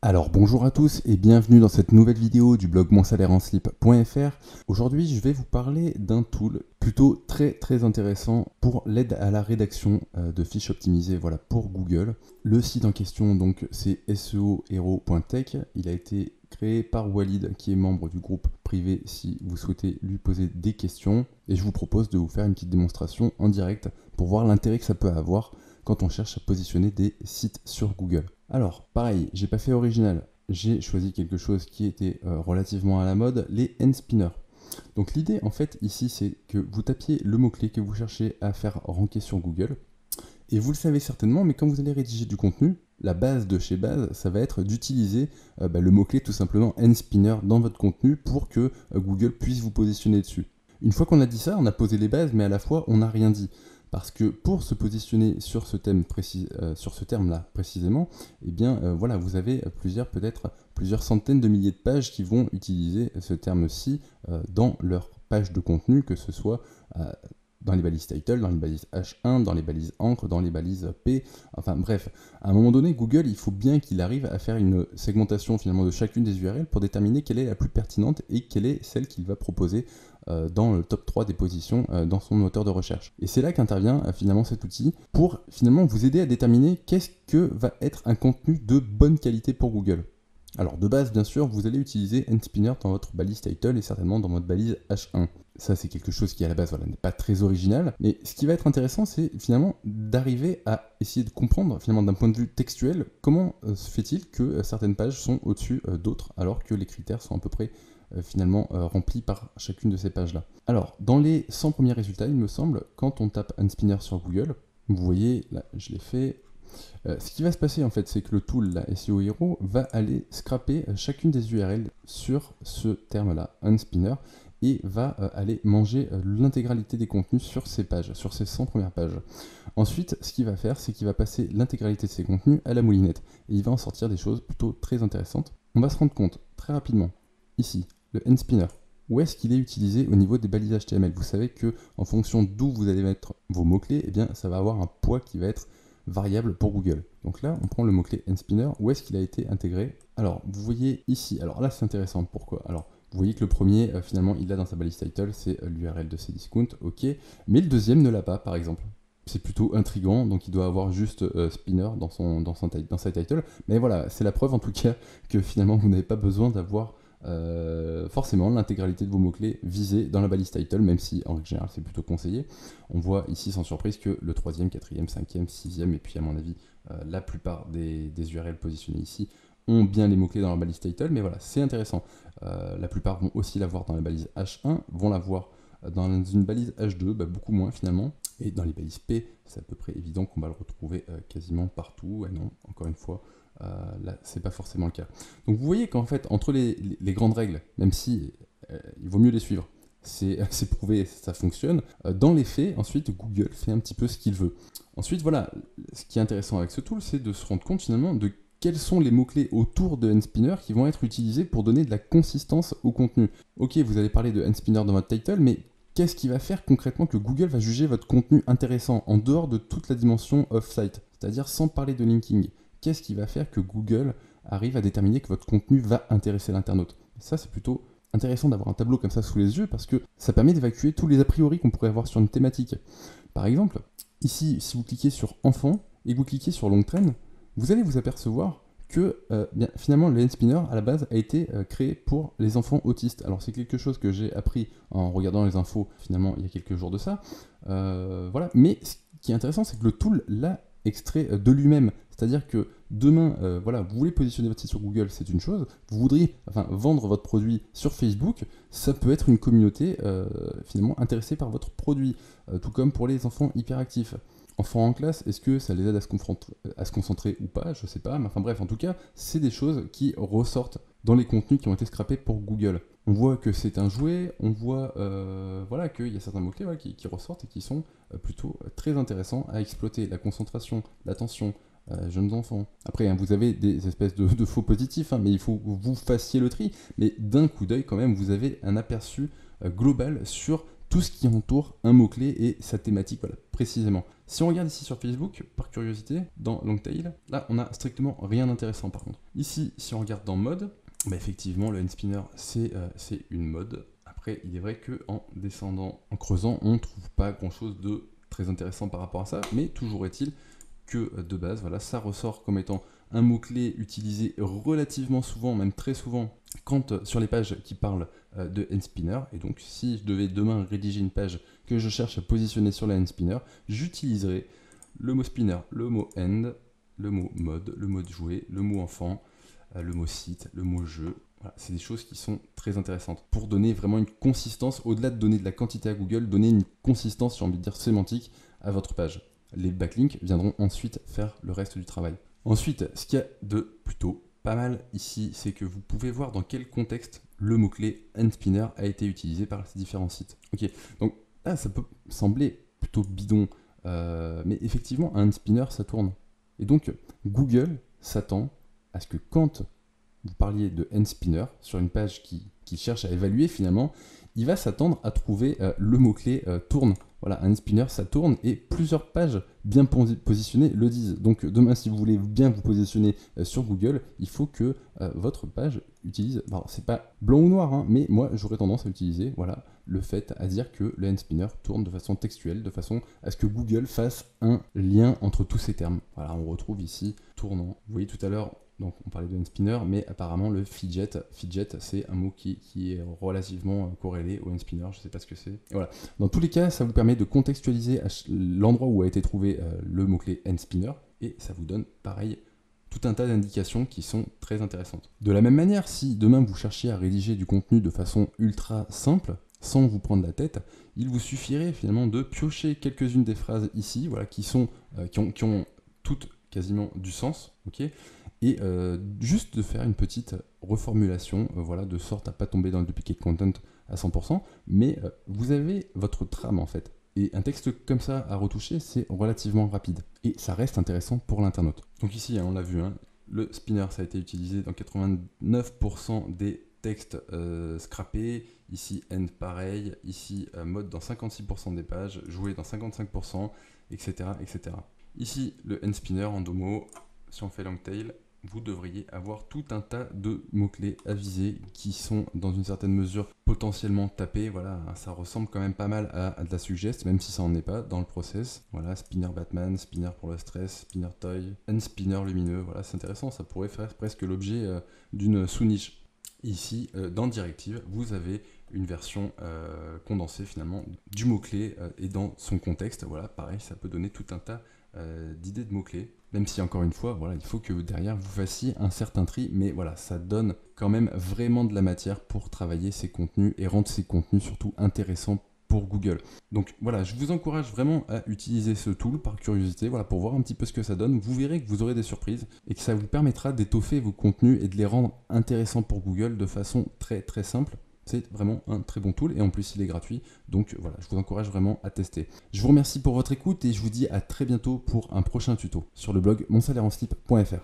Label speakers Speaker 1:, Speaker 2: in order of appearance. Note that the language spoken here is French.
Speaker 1: Alors bonjour à tous et bienvenue dans cette nouvelle vidéo du blog monsalaireenslip.fr. Aujourd'hui je vais vous parler d'un tool plutôt très intéressant pour l'aide à la rédaction de fiches optimisées pour Google. Le site en question donc c'est seohero.tech. Il a été créé par Walid qui est membre du groupe privé si vous souhaitez lui poser des questions. Et je vous propose de vous faire une petite démonstration en direct pour voir l'intérêt que ça peut avoir quand on cherche à positionner des sites sur Google. Alors, pareil, j'ai pas fait original, j'ai choisi quelque chose qui était relativement à la mode, les end spinners. Donc l'idée en fait ici c'est que vous tapiez le mot-clé que vous cherchez à faire ranker sur Google, et vous le savez certainement, mais quand vous allez rédiger du contenu, la base de chez base, ça va être d'utiliser le mot-clé tout simplement end spinner dans votre contenu pour que Google puisse vous positionner dessus. Une fois qu'on a dit ça, on a posé les bases, mais à la fois on n'a rien dit. Parce que pour se positionner sur ce terme-là précisément, vous avez peut-être plusieurs centaines de milliers de pages qui vont utiliser ce terme-ci dans leur page de contenu, que ce soit dans les balises title, dans les balises H1, dans les balises encre, dans les balises P, enfin bref. À un moment donné, Google, il faut bien qu'il arrive à faire une segmentation finalement de chacune des URL pour déterminer quelle est la plus pertinente et quelle est celle qu'il va proposer dans le top 3 des positions dans son moteur de recherche. Et c'est là qu'intervient finalement cet outil pour finalement vous aider à déterminer qu'est-ce que va être un contenu de bonne qualité pour Google. Alors de base, bien sûr, vous allez utiliser end spinner dans votre balise title et certainement dans votre balise H1. Ça, c'est quelque chose qui, à la base, n'est pas très original. Mais ce qui va être intéressant, c'est finalement d'arriver à essayer de comprendre, finalement, d'un point de vue textuel, comment se fait-il que certaines pages sont au-dessus d'autres, alors que les critères sont à peu près remplis par chacune de ces pages-là. Alors, dans les 100 premiers résultats, il me semble, quand on tape end spinner sur Google, vous voyez, là, je l'ai fait. Ce qui va se passer en fait, c'est que le tool, la SEO Hero, va aller scraper chacune des URL sur ce terme-là, end spinner, et va aller manger l'intégralité des contenus sur ces pages, sur ces 100 premières pages. Ensuite, ce qu'il va faire, c'est qu'il va passer l'intégralité de ces contenus à la moulinette, et il va en sortir des choses plutôt très intéressantes. On va se rendre compte très rapidement, ici, le end spinner. Où est-ce qu'il est utilisé au niveau des balises HTML? Vous savez que en fonction d'où vous allez mettre vos mots-clés, eh bien, ça va avoir un poids qui va être variable pour Google. Donc là, on prend le mot-clé end spinner, où est-ce qu'il a été intégré? Alors, vous voyez ici, alors là c'est intéressant, pourquoi? Alors, vous voyez que le premier, finalement, il l'a dans sa balise title, c'est l'URL de Cdiscount, ok, mais le deuxième ne l'a pas, par exemple. C'est plutôt intriguant, donc il doit avoir juste spinner dans sa title, mais voilà, c'est la preuve en tout cas que finalement vous n'avez pas besoin d'avoir forcément l'intégralité de vos mots-clés visés dans la balise title, même si en règle générale c'est plutôt conseillé. On voit ici sans surprise que le 3e, 4e, 5e, 6e, et puis à mon avis la plupart des URL positionnés ici ont bien les mots-clés dans la balise title, mais voilà, c'est intéressant. La plupart vont aussi l'avoir dans la balise H1, vont l'avoir dans une balise H2, beaucoup moins finalement. Et dans les balises P, c'est à peu près évident qu'on va le retrouver quasiment partout. Et non, encore une fois, là, c'est pas forcément le cas. Donc vous voyez qu'en fait, entre les grandes règles, même si il vaut mieux les suivre, c'est prouvé, ça fonctionne, dans les faits, ensuite, Google fait un petit peu ce qu'il veut. Ensuite, voilà, ce qui est intéressant avec ce tool, c'est de se rendre compte finalement de quels sont les mots-clés autour de end spinner qui vont être utilisés pour donner de la consistance au contenu. Ok, vous allez parler de end spinner dans votre title, mais qu'est-ce qui va faire concrètement que Google va juger votre contenu intéressant en dehors de toute la dimension off-site, c'est-à-dire sans parler de linking? Qu'est-ce qui va faire que Google arrive à déterminer que votre contenu va intéresser l'internaute? Ça, c'est plutôt intéressant d'avoir un tableau comme ça sous les yeux parce que ça permet d'évacuer tous les a priori qu'on pourrait avoir sur une thématique. Par exemple, ici, si vous cliquez sur enfant et que vous cliquez sur long train, vous allez vous apercevoir que finalement le end spinner à la base a été créé pour les enfants autistes. Alors c'est quelque chose que j'ai appris en regardant les infos finalement il y a quelques jours de ça. Voilà. Mais ce qui est intéressant, c'est que le tool l'a extrait de lui-même. C'est-à-dire que demain, vous voulez positionner votre site sur Google, c'est une chose. Vous voudriez vendre votre produit sur Facebook, ça peut être une communauté finalement intéressée par votre produit. Tout comme pour les enfants hyperactifs. Enfants en classe, est-ce que ça les aide à se concentrer ou pas? Je sais pas, mais bref, en tout cas, c'est des choses qui ressortent dans les contenus qui ont été scrapés pour Google. On voit que c'est un jouet, on voit qu'il y a certains mots-clés qui ressortent et qui sont plutôt très intéressants à exploiter. La concentration, l'attention, jeunes enfants. Après, vous avez des espèces de faux positifs, mais il faut que vous fassiez le tri. Mais d'un coup d'œil, quand même, vous avez un aperçu global sur tout ce qui entoure un mot-clé et sa thématique, précisément. Si on regarde ici sur Facebook, par curiosité, dans Longtail, là on a strictement rien d'intéressant par contre. Ici, si on regarde dans mode, bah effectivement le handspinner c'est une mode. Après, il est vrai qu'en descendant, en creusant, on ne trouve pas grand chose de très intéressant par rapport à ça, mais toujours est-il que de base, voilà, ça ressort comme étant un mot-clé utilisé relativement souvent, même très souvent, quand sur les pages qui parlent de handspinner. Et donc, si je devais demain rédiger une page que je cherche à positionner sur la handspinner, j'utiliserai le mot spinner, le mot end, le mot mode, le mot jouer, le mot enfant, le mot site, le mot jeu. Voilà, c'est des choses qui sont très intéressantes pour donner vraiment une consistance, au-delà de donner de la quantité à Google, donner une consistance, j'ai envie de dire sémantique, à votre page. Les backlinks viendront ensuite faire le reste du travail. Ensuite, ce qu'il y a de plutôt pas mal ici, c'est que vous pouvez voir dans quel contexte le mot-clé handspinner a été utilisé par ces différents sites. Ok, donc là, ça peut sembler plutôt bidon, mais effectivement, un handspinner, ça tourne. Et donc, Google s'attend à ce que quand vous parliez de handspinner sur une page qui cherche à évaluer finalement, il va s'attendre à trouver le mot-clé tourne. Voilà, un handspinner ça tourne et plusieurs pages bien positionnées le disent. Donc demain, si vous voulez bien vous positionner sur Google, il faut que votre page utilise, alors c'est pas blanc ou noir, hein, mais moi j'aurais tendance à utiliser voilà, le fait à dire que le handspinner tourne de façon textuelle, de façon à ce que Google fasse un lien entre tous ces termes. Voilà, on retrouve ici tournant. Vous voyez tout à l'heure, donc on parlait de handspinner, mais apparemment le fidget c'est un mot qui est relativement corrélé au handspinner, je ne sais pas ce que c'est. Et voilà. Dans tous les cas, ça vous permet de contextualiser l'endroit où a été trouvé le mot-clé handspinner, et ça vous donne pareil tout un tas d'indications qui sont très intéressantes. De la même manière, si demain vous cherchiez à rédiger du contenu de façon ultra simple, sans vous prendre la tête, il vous suffirait finalement de piocher quelques-unes des phrases ici, voilà, qui ont toutes quasiment du sens, ok, et juste de faire une petite reformulation, voilà, de sorte à pas tomber dans le duplicate content à 100%, mais vous avez votre trame en fait. Et un texte comme ça à retoucher, c'est relativement rapide. Et ça reste intéressant pour l'internaute. Donc ici, hein, on l'a vu, hein, le spinner, ça a été utilisé dans 89% des textes scrappés. Ici, end pareil. Ici, mode dans 56% des pages. Jouer dans 55%, etc., etc. Ici, le end spinner en 2 mots. Si on fait long tail, vous devriez avoir tout un tas de mots-clés à viser qui sont dans une certaine mesure potentiellement tapés. Voilà, ça ressemble quand même pas mal à de la suggest, même si ça n'en est pas dans le process. Voilà, spinner Batman, spinner pour le stress, spinner toy, and spinner lumineux. Voilà, c'est intéressant, ça pourrait faire presque l'objet d'une sous-niche. Ici, dans Directive, vous avez une version condensée finalement du mot-clé et dans son contexte. Voilà, pareil, ça peut donner tout un tas d'idées de mots-clés. Même si encore une fois, voilà, il faut que derrière vous fassiez un certain tri, mais voilà, ça donne quand même vraiment de la matière pour travailler ces contenus et rendre ces contenus surtout intéressants pour Google. Donc voilà, je vous encourage vraiment à utiliser ce tool par curiosité, voilà, pour voir un petit peu ce que ça donne. Vous verrez que vous aurez des surprises et que ça vous permettra d'étoffer vos contenus et de les rendre intéressants pour Google de façon très très simple. C'est vraiment un très bon tool et en plus il est gratuit, donc voilà, je vous encourage vraiment à tester. Je vous remercie pour votre écoute et je vous dis à très bientôt pour un prochain tuto sur le blog monsalaireenslip.fr.